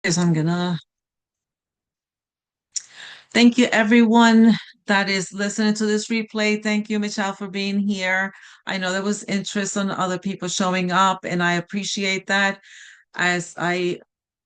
Is I'm gonna thank you everyone that is listening to this replay. Thank you, Michelle, for being here. I know there was interest on other people showing up, and I appreciate that. As I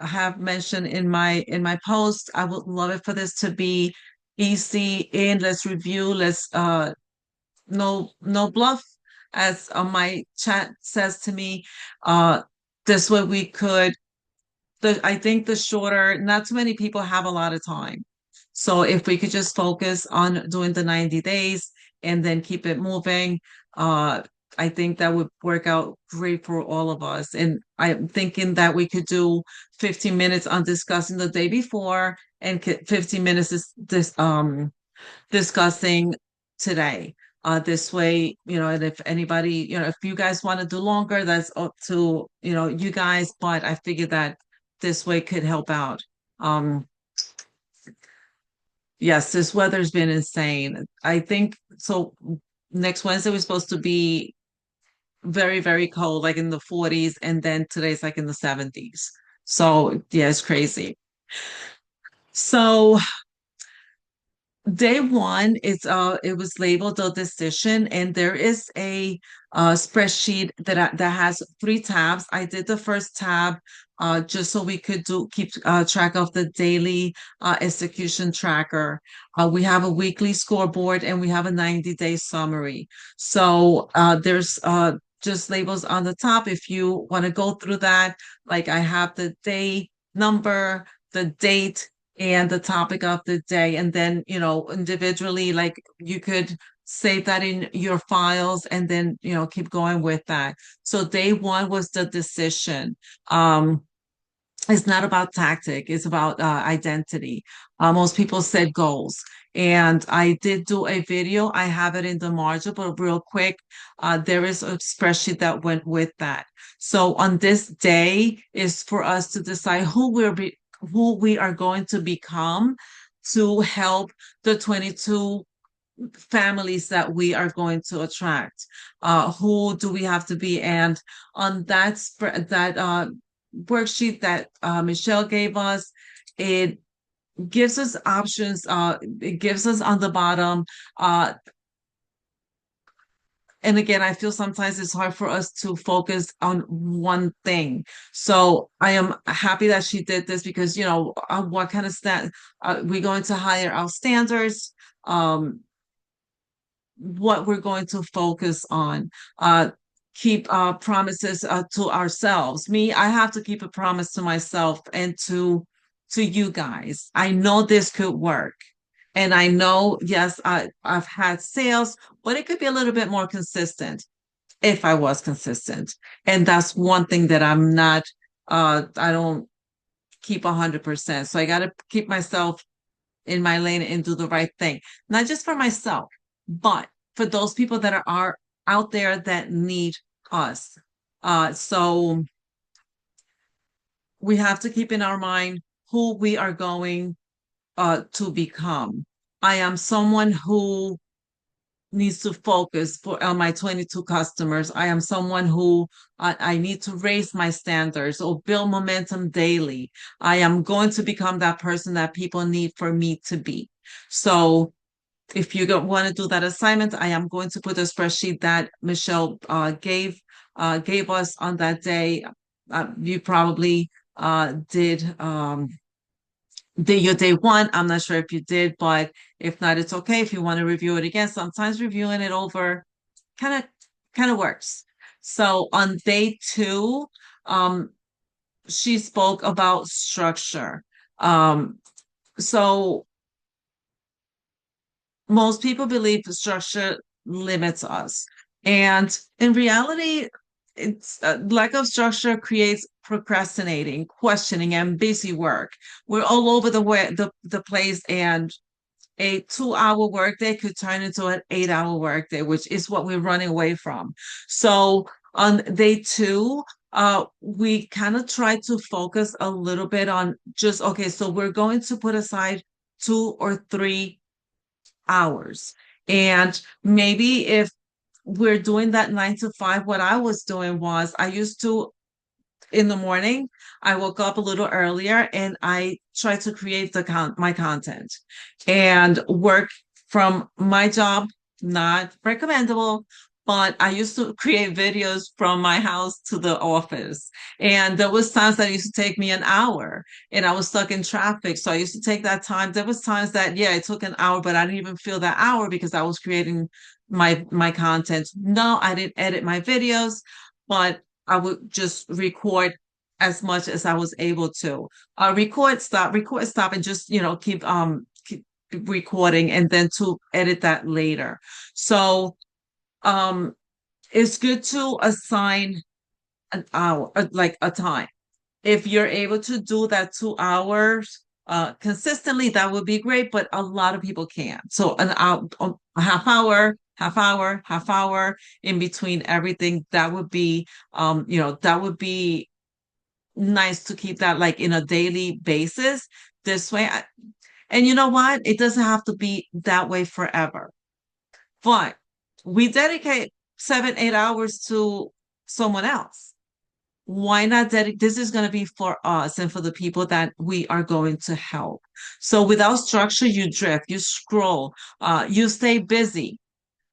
have mentioned in my post, I would love it for this to be easy and let's review. Let's no bluff, as my chat says to me. Uh, this way we could I think the shorter, not too many people have a lot of time. So if we could just focus on doing the 90 days and then keep it moving, uh, I think that would work out great for all of us. And I'm thinking that we could do 15 minutes on discussing the day before and 15 minutes is discussing today. This way, and if anybody, if you guys want to do longer, that's up to, you guys, but I figured that this way could help out. Um, yes, this weather's been insane. I think so. Next Wednesday was supposed to be very, very cold, like in the 40s, and then today's like in the 70s. So yeah, it's crazy. So day one, it was labeled a decision, and there is a spreadsheet that has three tabs. I did the first tab just so we could do keep track of the daily execution tracker. We have a weekly scoreboard and we have a 90-day summary. So there's just labels on the top if you want to go through that. Like I have the day number, the date, and the topic of the day. And then, individually, like you could save that in your files and then, keep going with that. So day one was the decision. It's not about tactic, it's about identity. Most people said goals. And I did do a video. I have it in the margin, but real quick, there is a spreadsheet that went with that. So on this day is for us to decide who we are going to become to help the 22 families that we are going to attract. Who do we have to be? And on that worksheet that Michelle gave us, it gives us options. It gives us on the bottom. Uh, and again, I feel sometimes it's hard for us to focus on one thing. So I am happy that she did this because, what kind of we're going to hire our standards. What we're going to focus on. Keep promises to ourselves. Me, I have to keep a promise to myself and to you guys. I know this could work. And I know, yes, I've had sales, but it could be a little bit more consistent if I was consistent. And that's one thing that I'm not, I don't keep 100%. So I got to keep myself in my lane and do the right thing, not just for myself, but for those people that are out there that need us. So we have to keep in our mind who we are going to become. I am someone who needs to focus for my 22 customers. I am someone who I need to raise my standards or build momentum daily. I am going to become that person that people need for me to be. So if you want to do that assignment, I am going to put a spreadsheet that Michelle gave us on that day. You probably did your day one. I'm not sure if you did, but if not, it's okay. If you want to review it again, sometimes reviewing it over kind of kind of works. So on day two, um, she spoke about structure. Um, so most people believe the structure limits us. And in reality, it's lack of structure creates procrastinating, questioning, and busy work. We're all over the place, and a 2 hour workday could turn into an 8 hour workday, which is what we're running away from. So on day two, we kind of try to focus a little bit on just okay, so we're going to put aside 2 or 3 hours. And maybe if we're doing that 9 to 5, what I was doing was I used to in the morning, I woke up a little earlier and I tried to create my content and work from my job, not recommendable, but I used to create videos from my house to the office. And there was times that used to take me an hour and I was stuck in traffic. So I used to take that time. There was times that, yeah, it took an hour, but I didn't even feel that hour because I was creating my content. No, I didn't edit my videos, but I would just record as much as I was able to. Record, stop, and just, keep recording and then to edit that later. So um it's good to assign an hour, like a time. If you're able to do that 2 hours consistently, that would be great, but a lot of people can't. So an hour, a half hour, half hour, half hour in between everything, that would be that would be nice to keep that like in a daily basis. This way, and you know what? It doesn't have to be that way forever. But we dedicate 7, 8 hours to someone else. Why not dedicate? This is going to be for us and for the people that we are going to help. So without structure, you drift, you scroll, you stay busy,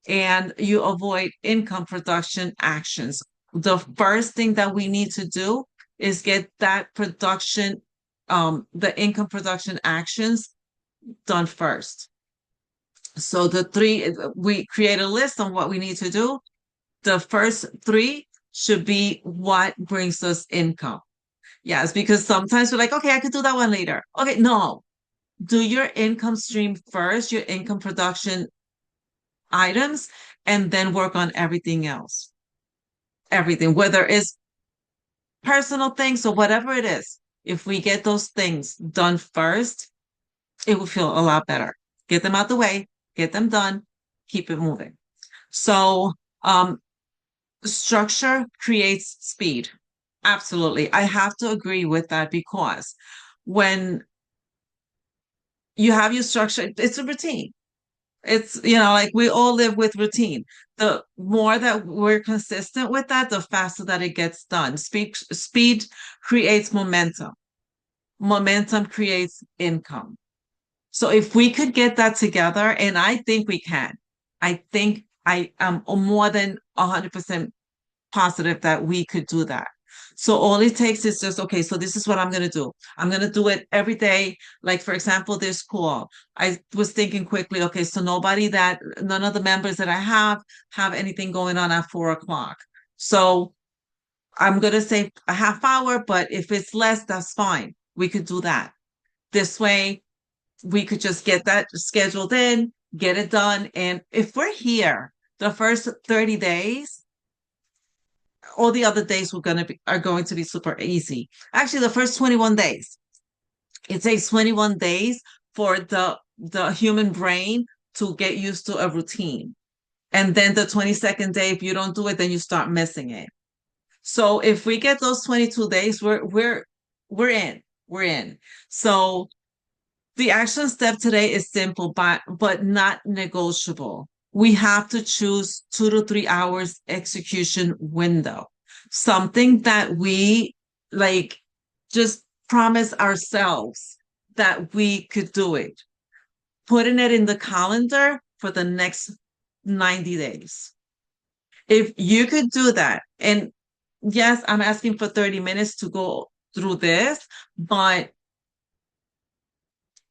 and you avoid income production actions. The first thing that we need to do is get that production, the income production actions done first. So we create a list on what we need to do. The first three should be what brings us income. Yes, because sometimes we're like, okay, I could do that one later. Okay, no, do your income stream first, your income production items, and then work on everything else. Everything, whether it's personal things or whatever it is. If we get those things done first, it will feel a lot better. Get them out the way, get them done, keep it moving. So, structure creates speed. Absolutely. I have to agree with that because when you have your structure, it's a routine. It's, like we all live with routine. The more that we're consistent with that, the faster that it gets done. Speed creates momentum. Momentum creates income. So if we could get that together, and I think we can, I think I am more than 100% positive that we could do that. So all it takes is just, okay, so this is what I'm going to do. I'm going to do it every day. Like, for example, this call, I was thinking quickly, okay, so none of the members that I have anything going on at 4 o'clock. So I'm going to say a half hour, but if it's less, that's fine. We could do that. This way, we could just get that scheduled in, get it done. And if we're here the first 30 days, all the other days are going to be super easy. Actually, the first 21 days. It takes 21 days for the human brain to get used to a routine. And then the 22nd day, if you don't do it, then you start missing it. So if we get those 22 days, we're in. We're in. So the action step today is simple, but not negotiable. We have to choose 2 to 3 hours execution window. Something that we like just promise ourselves that we could do it. Putting it in the calendar for the next 90 days. If you could do that, and yes, I'm asking for 30 minutes to go through this, but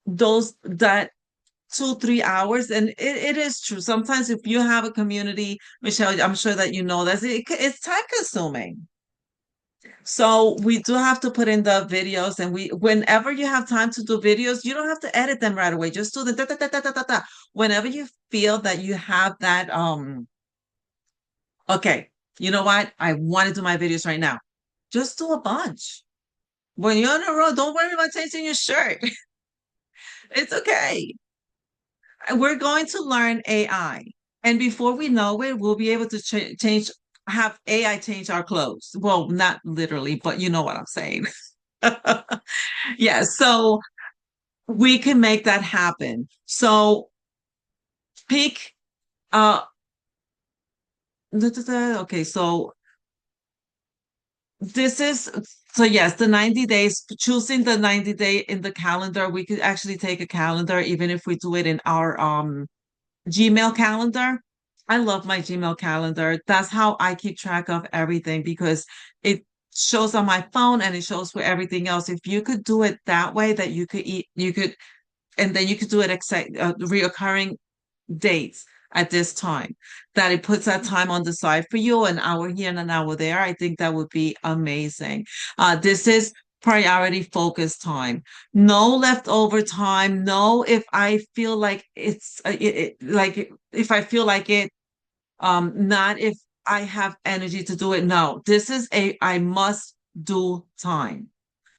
those that 2 3 hours, and it is true sometimes if you have a community, Michelle, I'm sure that you know that it's time consuming. So we do have to put in the videos, and whenever you have time to do videos, you don't have to edit them right away. Just do the da, da, da, da, da, da, da. Whenever you feel that you have that okay, you know what, I want to do my videos right now, just do a bunch. When you're on the road, don't worry about changing your shirt. It's okay. We're going to learn AI. And before we know it, we'll be able to have AI change our clothes. Well, not literally, but you know what I'm saying. Yeah, so we can make that happen. So peak, okay, so this is so yes, the 90 days, choosing the 90 day in the calendar, we could actually take a calendar, even if we do it in our Gmail calendar. I love my Gmail calendar. That's how I keep track of everything because it shows on my phone and it shows for everything else. If you could do it that way, that you could eat, you could, and then you could do it reoccurring dates at this time, that it puts that time on the side for you, an hour here and an hour there. I think that would be amazing. This is priority focus time. No leftover time. No, if I feel like like if I feel like it, not if I have energy to do it. No, this is a I must do time.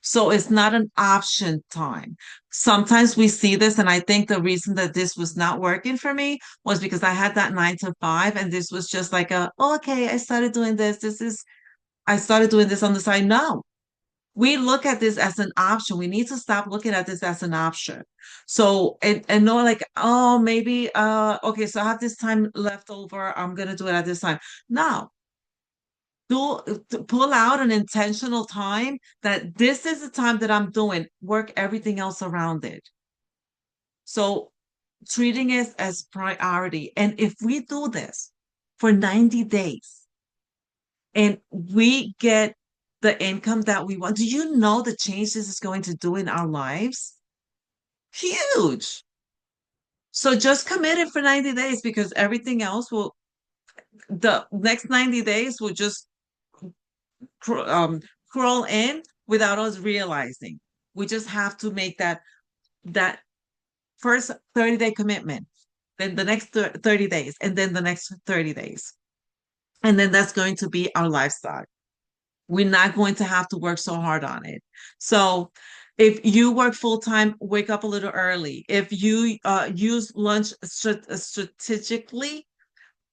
So it's not an option time. Sometimes we see this, and I think the reason that this was not working for me was because I had that 9 to 5, and this was just like oh, okay, I started doing this. I started doing this on the side. No, we look at this as an option. We need to stop looking at this as an option. So and know like, oh, maybe okay, so I have this time left over. I'm gonna do it at this time. No, do pull out an intentional time that this is the time that I'm doing, work everything else around it. So treating it as priority. And if we do this for 90 days and we get the income that we want, do you know the change this is going to do in our lives? Huge. So just commit it for 90 days because everything else will, the next 90 days will just cr- um, crawl in without us realizing. We just have to make that first 30-day commitment, then the next 30 days, and then the next 30 days. And then that's going to be our lifestyle. We're not going to have to work so hard on it. So if you work full time, wake up a little early. If you use lunch strategically,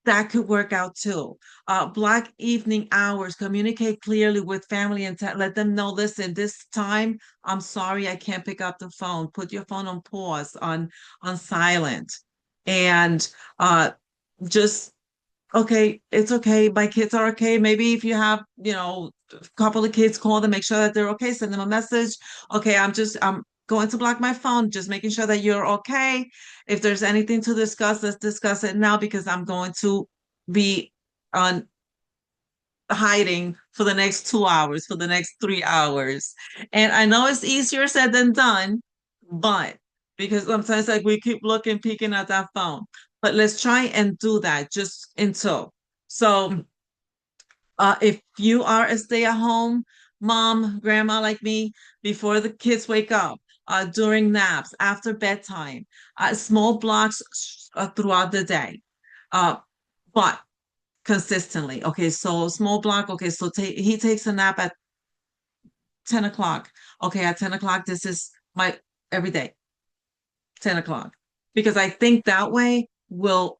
that could work out too. Black evening hours, communicate clearly with family and let them know, listen, this time, I'm sorry, I can't pick up the phone. Put your phone on pause, on silent. And just okay, it's okay. My kids are okay. Maybe if you have, a couple of kids, call them, make sure that they're okay, send them a message. Okay, I'm going to block my phone, just making sure that you're okay. If there's anything to discuss, let's discuss it now because I'm going to be on hiding for the next 2 hours, for the next 3 hours. And I know it's easier said than done, but because sometimes like we keep looking, peeking at that phone. But let's try and do that just until. So if you are a stay-at-home mom, grandma like me, before the kids wake up, during naps, after bedtime, small blocks throughout the day. Uh, but consistently. Okay, so small block. Okay, so he takes a nap at 10 o'clock. Okay, at 10 o'clock, this is my every day, 10 o'clock. Because I think that way will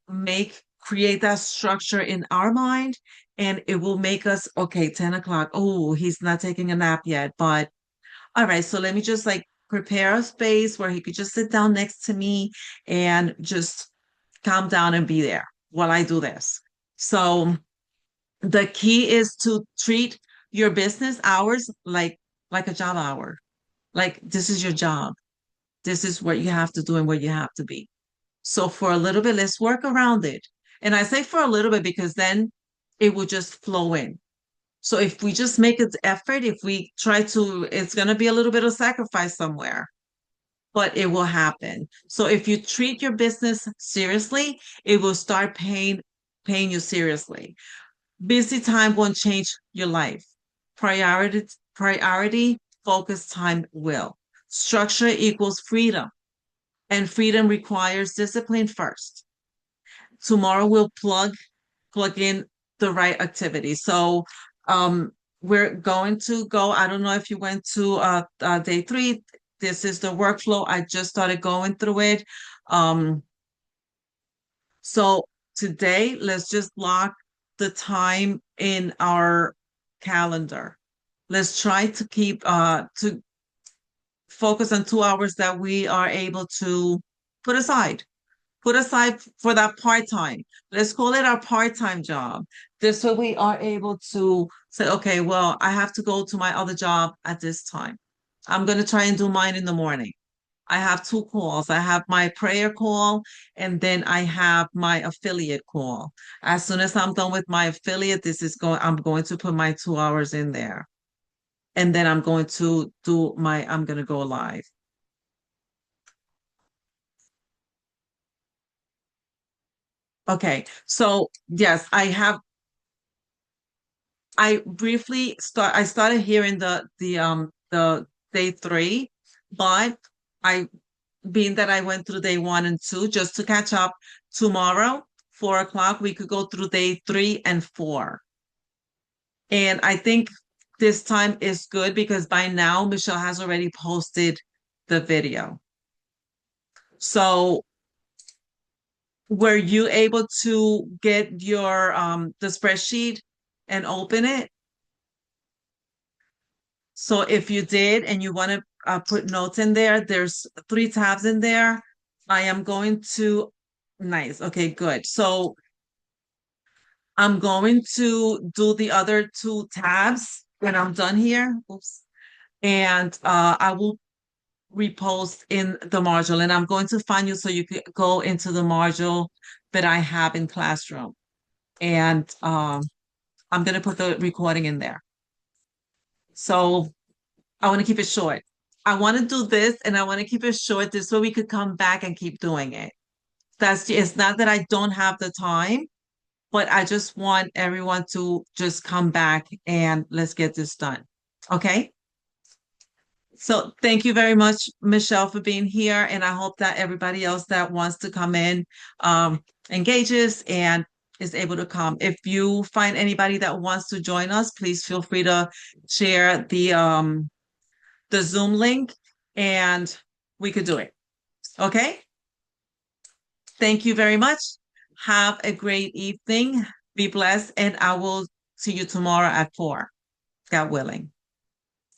create that structure in our mind and it will make us, okay, 10 o'clock. Oh, he's not taking a nap yet. But all right, so let me just like prepare a space where he could just sit down next to me and just calm down and be there while I do this. So the key is to treat your business hours like a job hour. Like this is your job. This is what you have to do and where you have to be. So for a little bit, let's work around it. And I say for a little bit because then it will just flow in. So if we just make an effort, if we try to, it's going to be a little bit of sacrifice somewhere, but it will happen. So if you treat your business seriously, it will start paying you seriously. Busy time won't change your life. Priority, focus time will. Structure equals freedom, and freedom requires discipline first. Tomorrow we'll plug in the right activity. So we're going to go. I don't know if you went to day 3. This is the workflow. I just started going through it. Um, So today, let's just block the time in our calendar. Let's try to keep to focus on 2 hours that we are able to put aside. Put aside for that part-time. Let's call it our part-time job. This way we are able to say, okay, well, I have to go to my other job at this time. I'm going to try and do mine in the morning. I have two calls. I have my prayer call and then I have my affiliate call. As soon as I'm done with my affiliate, I'm going to put my 2 hours in there. And then I'm going to go live. Okay. So yes, I started hearing the day three, but I being that I went through day one and two, just to catch up tomorrow, 4 o'clock, we could go through day three and four. And I think this time is good because by now Michelle has already posted the video. So were you able to get your the spreadsheet and open it? So if you did and you want to put notes in there, there's three tabs in there. I am going to, nice. Okay, good. So I'm going to do the other two tabs when I'm done here. Oops. And I will repost in the module and I'm going to find you so you can go into the module that I have in Classroom. And I'm going to put the recording in there. So I want to keep it short. I want to do this and I want to keep it short this way we could come back and keep doing it. It's not that I don't have the time, but I just want everyone to just come back and let's get this done. Okay? So thank you very much, Michelle, for being here. And I hope that everybody else that wants to come in engages and is able to come. If you find anybody that wants to join us, please feel free to share the Zoom link and we could do it. Okay? Thank you very much. Have a great evening. Be blessed. And I will see you tomorrow at 4, God willing.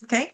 Okay?